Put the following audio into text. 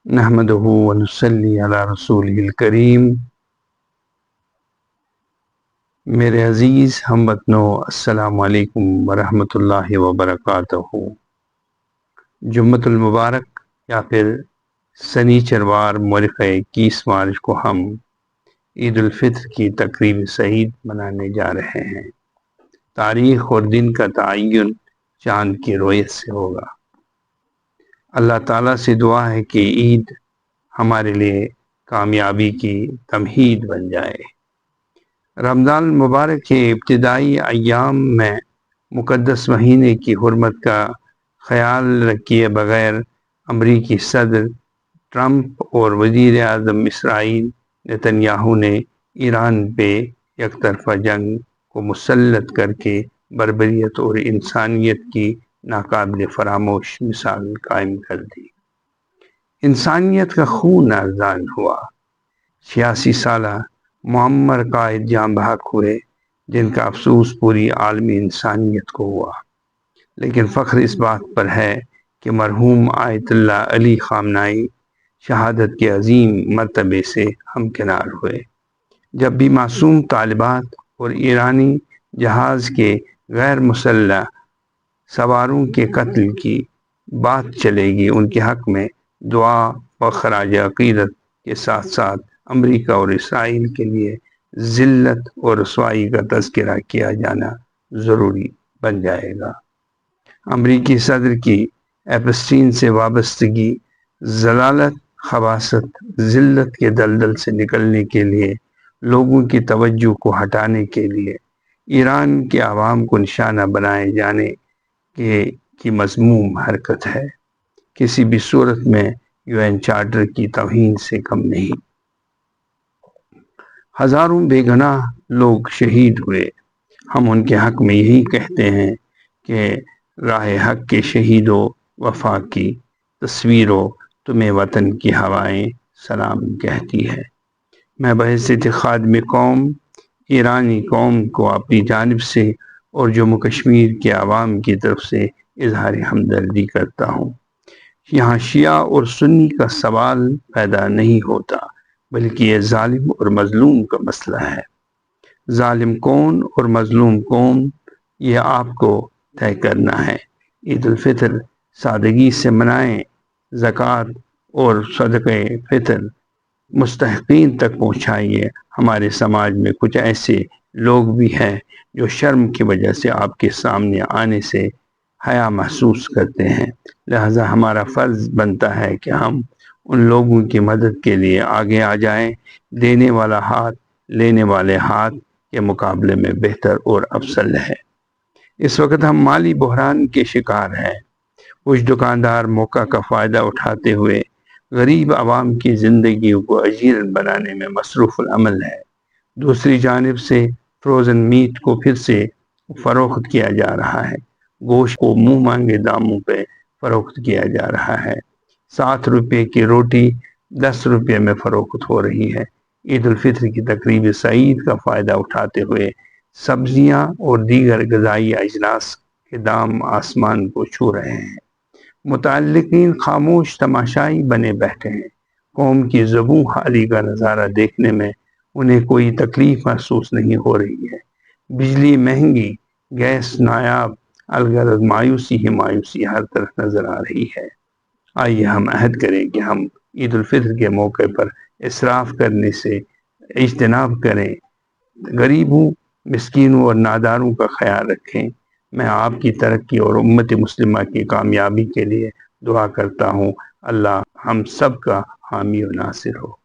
نحمدہ ونصلی علی رسولہ الکریم۔ میرے عزیز ہم وطنو، السلام علیکم ورحمۃ اللہ وبرکاتہ۔ جمعۃ المبارک یا پھر سنیچروار مورخ 21 مارچ کو ہم عید الفطر کی تقریب سعید منانے جا رہے ہیں۔ تاریخ اور دن کا تعین چاند کی رویت سے ہوگا۔ اللہ تعالیٰ سے دعا ہے کہ عید ہمارے لیے کامیابی کی تمہید بن جائے۔ رمضان المبارک کے ابتدائی ایام میں مقدس مہینے کی حرمت کا خیال رکھے بغیر امریکی صدر ٹرمپ اور وزیر اعظم اسرائیل نتنیاہو نے ایران پہ یک طرفہ جنگ کو مسلط کر کے بربریت اور انسانیت کی ناقابل فراموش مثال قائم کر دی۔ انسانیت کا خون ارزان ہوا۔ 86 سالہ معمر قائد جاں بحق ہوئے، جن کا افسوس پوری عالمی انسانیت کو ہوا، لیکن فخر اس بات پر ہے کہ مرحوم آیت اللہ علی خامنائی شہادت کے عظیم مرتبے سے ہمکنار ہوئے۔ جب بھی معصوم طالبات اور ایرانی جہاز کے غیر مسلح سواروں کے قتل کی بات چلے گی، ان کے حق میں دعا و خراج عقیدت کے ساتھ ساتھ امریکہ اور اسرائیل کے لیے ذلت اور رسوائی کا تذکرہ کیا جانا ضروری بن جائے گا۔ امریکی صدر کی ایپسٹین سے وابستگی، ضلالت، خباثت، ذلت کے دلدل سے نکلنے کے لیے، لوگوں کی توجہ کو ہٹانے کے لیے ایران کے عوام کو نشانہ بنائے جانے کی مذموم حرکت ہے۔ کسی بھی صورت میں UN چارٹر کی توہین سے کم نہیں۔ ہزاروں بے گناہ لوگ شہید ہوئے۔ ہم ان کے حق میں یہی کہتے ہیں کہ راہ حق کے شہیدوں، وفا کی تصویروں، تمہیں وطن کی ہوائیں سلام کہتی ہے۔ میں بحیثیت خادم قوم ایرانی قوم کو اپنی جانب سے اور جموں کشمیر کے عوام کی طرف سے اظہار ہمدردی کرتا ہوں۔ یہاں شیعہ اور سنی کا سوال پیدا نہیں ہوتا، بلکہ یہ ظالم اور مظلوم کا مسئلہ ہے۔ ظالم کون اور مظلوم کون، یہ آپ کو طے کرنا ہے۔ عید الفطر سادگی سے منائیں۔ زکوٰۃ اور صدقہ فطر مستحقین تک پہنچائیے۔ ہمارے سماج میں کچھ ایسے لوگ بھی ہیں جو شرم کی وجہ سے آپ کے سامنے آنے سے حیا محسوس کرتے ہیں، لہذا ہمارا فرض بنتا ہے کہ ہم ان لوگوں کی مدد کے لیے آگے آ جائیں۔ دینے والا ہاتھ لینے والے ہاتھ کے مقابلے میں بہتر اور افضل ہے۔ اس وقت ہم مالی بحران کے شکار ہیں۔ کچھ دکاندار موقع کا فائدہ اٹھاتے ہوئے غریب عوام کی زندگیوں کو اجیرن بنانے میں مصروف العمل ہے۔ دوسری جانب سے فروزن میٹ کو پھر سے فروخت کیا جا رہا ہے۔ گوشت کو منہ مانگے داموں پہ فروخت کیا جا رہا ہے۔ 7 روپے کی روٹی 10 روپے میں فروخت ہو رہی ہے۔ عید الفطر کی تقریب سعید کا فائدہ اٹھاتے ہوئے سبزیاں اور دیگر غذائی اجناس کے دام آسمان کو چھو رہے ہیں۔ متعلقین خاموش تماشائی بنے بیٹھے ہیں۔ قوم کی ذبح حالی کا نظارہ دیکھنے میں انہیں کوئی تکلیف محسوس نہیں ہو رہی ہے۔ بجلی مہنگی، گیس نایاب، الغرض مایوسی ہی مایوسی ہر طرف نظر آ رہی ہے۔ آئیے ہم عہد کریں کہ ہم عید الفطر کے موقع پر اسراف کرنے سے اجتناب کریں، غریبوں، مسکینوں اور ناداروں کا خیال رکھیں۔ میں آپ کی ترقی اور امت مسلمہ کی کامیابی کے لیے دعا کرتا ہوں۔ اللہ ہم سب کا حامی و ناصر ہو۔